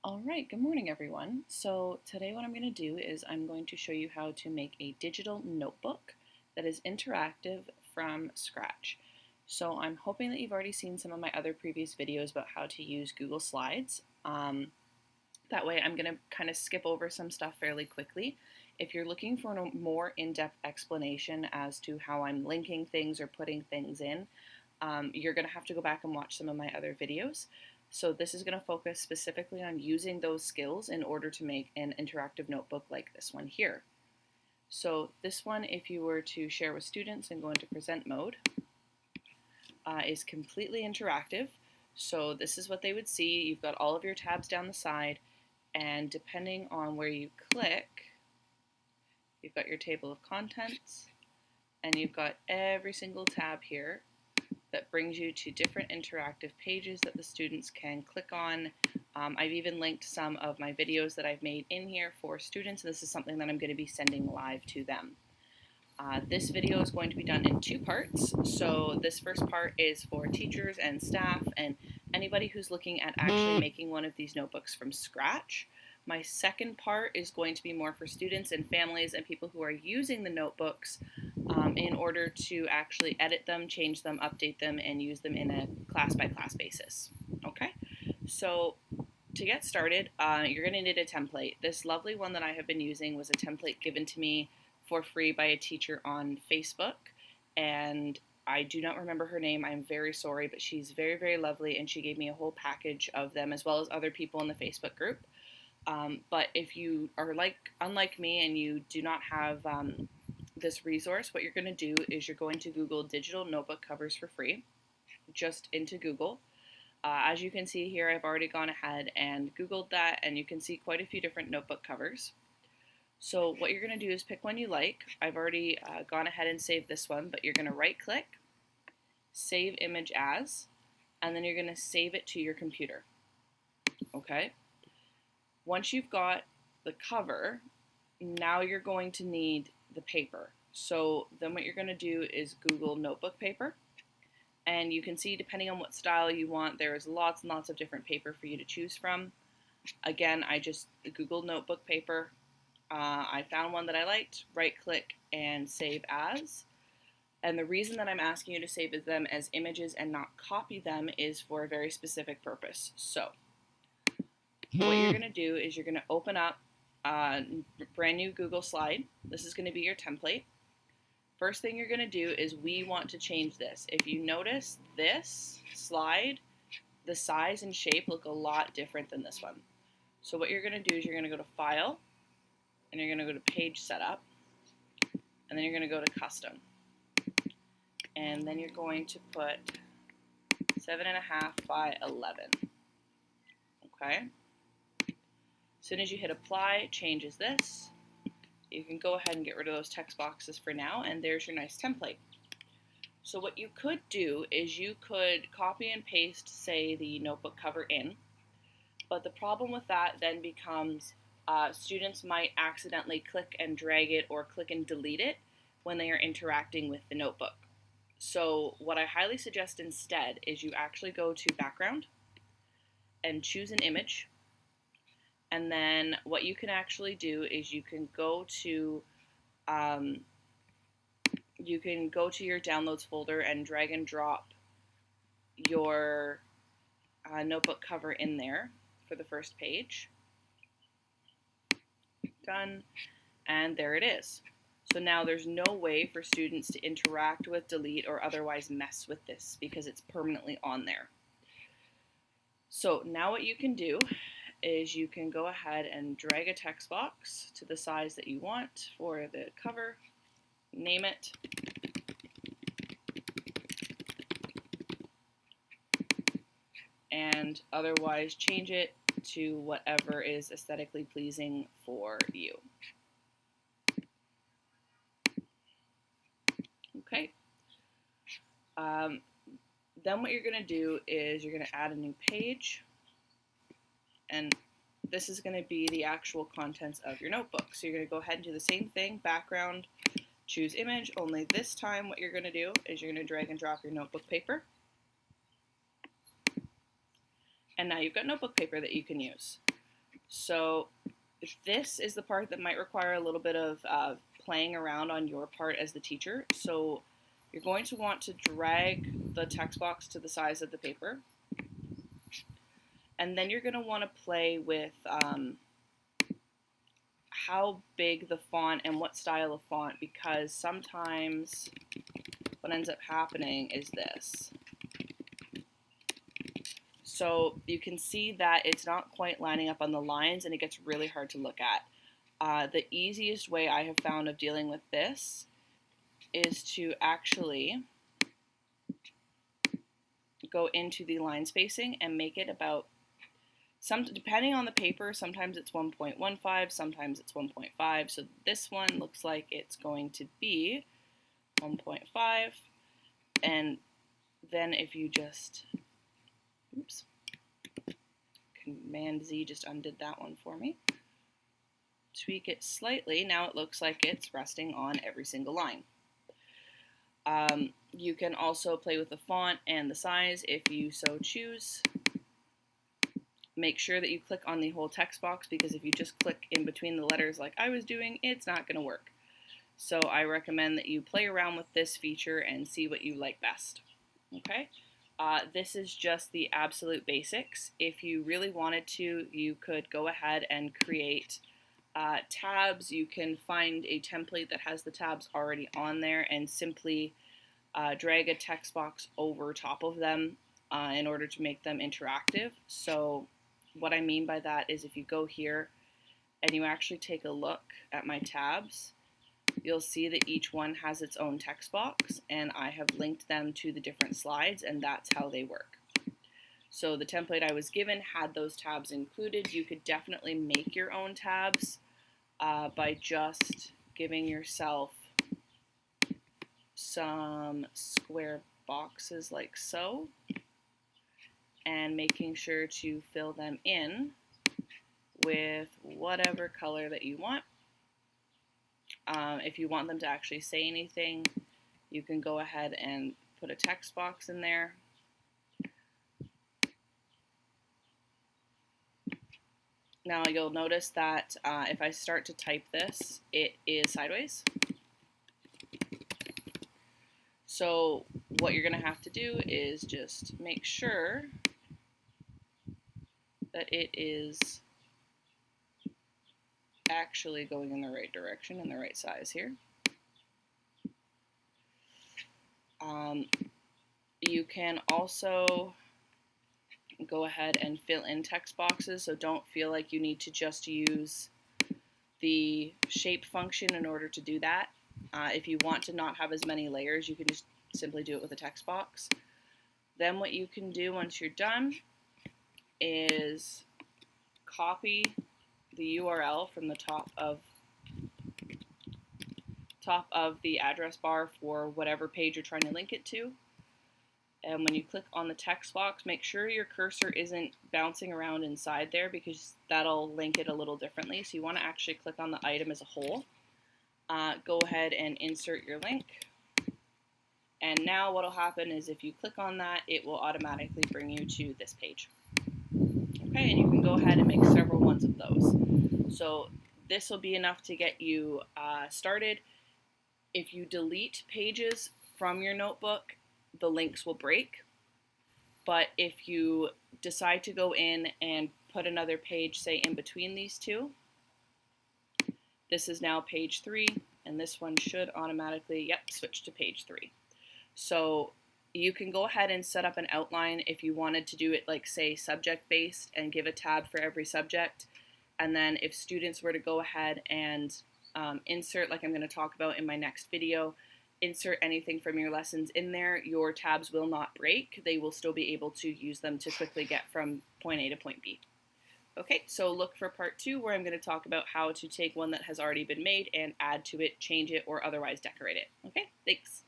All right, good morning everyone. So today what I'm going to do is I'm going to show you how to make a digital notebook that is interactive from scratch. So I'm hoping that you've already seen some of my other previous videos about how to use Google Slides. That way I'm going to kind of skip over some stuff fairly quickly. If you're looking for a more in-depth explanation as to how I'm linking things or putting things in, you're going to have to go back and watch some of my other videos. So this is going to focus specifically on using those skills in order to make an interactive notebook like this one here. So this one, if you were to share with students and go into present mode, is completely interactive. So this is what they would see. You've got all of your tabs down the side, and depending on where you click, you've got your table of contents, and you've got every single tab here that brings you to different interactive pages that the students can click on. I've even linked some of my videos that I've made in here for students, and this is something that I'm going to be sending live to them. This video is going to be done in two parts. So this first part is for teachers and staff and anybody who's looking at actually making one of these notebooks from scratch. My second part is going to be more for students and families and people who are using the notebooks in order to actually edit them, change them, update them, and use them in a class-by-class basis. Okay, so to get started, you're going to need a template. This lovely one that I have been using was a template given to me for free by a teacher on Facebook, and I do not remember her name. I'm very sorry, but she's very, very lovely, and she gave me a whole package of them as well as other people in the Facebook group. But if you are unlike me and you do not have this resource, what you're going to do is you're going to Google digital notebook covers for free, just into Google. As you can see here, I've already gone ahead and Googled that, and you can see quite a few different notebook covers. So what you're going to do is pick one you like. I've already gone ahead and saved this one, but you're going to right click, save image as, and then you're going to save it to your computer. Okay? Once you've got the cover, now you're going to need the paper. So then what you're going to do is Google notebook paper, and you can see depending on what style you want, there's lots and lots of different paper for you to choose from. Again, I just Googled notebook paper. I found one that I liked, right click and save as. And the reason that I'm asking you to save them as images and not copy them is for a very specific purpose. So what you're going to do is you're going to open up a brand new Google slide. This is going to be your template. First thing you're going to do is we want to change this. If you notice this slide, the size and shape look a lot different than this one. So what you're going to do is you're going to go to File, and you're going to go to Page Setup, and then you're going to go to Custom. And then you're going to put 7.5 by 11. Okay? As soon as you hit apply, it changes this. You can go ahead and get rid of those text boxes for now, and there's your nice template. So what you could do is you could copy and paste, say, the notebook cover in, but the problem with that then becomes students might accidentally click and drag it or click and delete it when they are interacting with the notebook. So what I highly suggest instead is you actually go to Background and choose an image. And then what you can actually do is you can go to your downloads folder and drag and drop your notebook cover in there for the first page. Done, and there it is. So now there's no way for students to interact with, delete, or otherwise mess with this because it's permanently on there. So now what you can do is you can go ahead and drag a text box to the size that you want for the cover, name it, and otherwise change it to whatever is aesthetically pleasing for you. Okay. Then what you're going to do is you're going to add a new page, and this is going to be the actual contents of your notebook. So you're going to go ahead and do the same thing, background, choose image, only this time what you're going to do is you're going to drag and drop your notebook paper. And now you've got notebook paper that you can use. So this is the part that might require a little bit of playing around on your part as the teacher. So you're going to want to drag the text box to the size of the paper. And then you're going to want to play with how big the font and what style of font, because sometimes what ends up happening is this. So you can see that it's not quite lining up on the lines and it gets really hard to look at. The easiest way I have found of dealing with this is to actually go into the line spacing and make it about, depending on the paper, sometimes it's 1.15, sometimes it's 1.5. So this one looks like it's going to be 1.5. And then if you just, oops, Command Z just undid that one for me. Tweak it slightly. Now it looks like it's resting on every single line. You can also play with the font and the size if you so choose. Make sure that you click on the whole text box, because if you just click in between the letters like I was doing, it's not going to work. So I recommend that you play around with this feature and see what you like best. Okay? This is just the absolute basics. If you really wanted to, you could go ahead and create tabs. You can find a template that has the tabs already on there and simply drag a text box over top of them in order to make them interactive. So what I mean by that is if you go here and you actually take a look at my tabs, you'll see that each one has its own text box, and I have linked them to the different slides, and that's how they work. So the template I was given had those tabs included. You could definitely make your own tabs by just giving yourself some square boxes like so, and making sure to fill them in with whatever color that you want. If you want them to actually say anything, you can go ahead and put a text box in there. Now you'll notice that if I start to type this, it is sideways. So what you're going to have to do is just make sure that it is actually going in the right direction and the right size here. You can also go ahead and fill in text boxes, so don't feel like you need to just use the shape function in order to do that. If you want to not have as many layers, you can just simply do it with a text box. Then what you can do once you're done is copy the URL from the top of the address bar for whatever page you're trying to link it to. And when you click on the text box, make sure your cursor isn't bouncing around inside there, because that'll link it a little differently. So you want to actually click on the item as a whole. Go ahead and insert your link. And now what will happen is if you click on that, it will automatically bring you to this page. Okay, and you can go ahead and make several ones of those. So this will be enough to get you started. If you delete pages from your notebook, the links will break. But if you decide to go in and put another page, say, in between these two, this is now page 3, and this one should automatically, switch to page 3. So you can go ahead and set up an outline if you wanted to do it like, say, subject-based and give a tab for every subject. And then if students were to go ahead and insert, like I'm going to talk about in my next video, insert anything from your lessons in there, your tabs will not break. They will still be able to use them to quickly get from point A to point B. Okay, so look for part 2, where I'm going to talk about how to take one that has already been made and add to it, change it, or otherwise decorate it. Okay, thanks.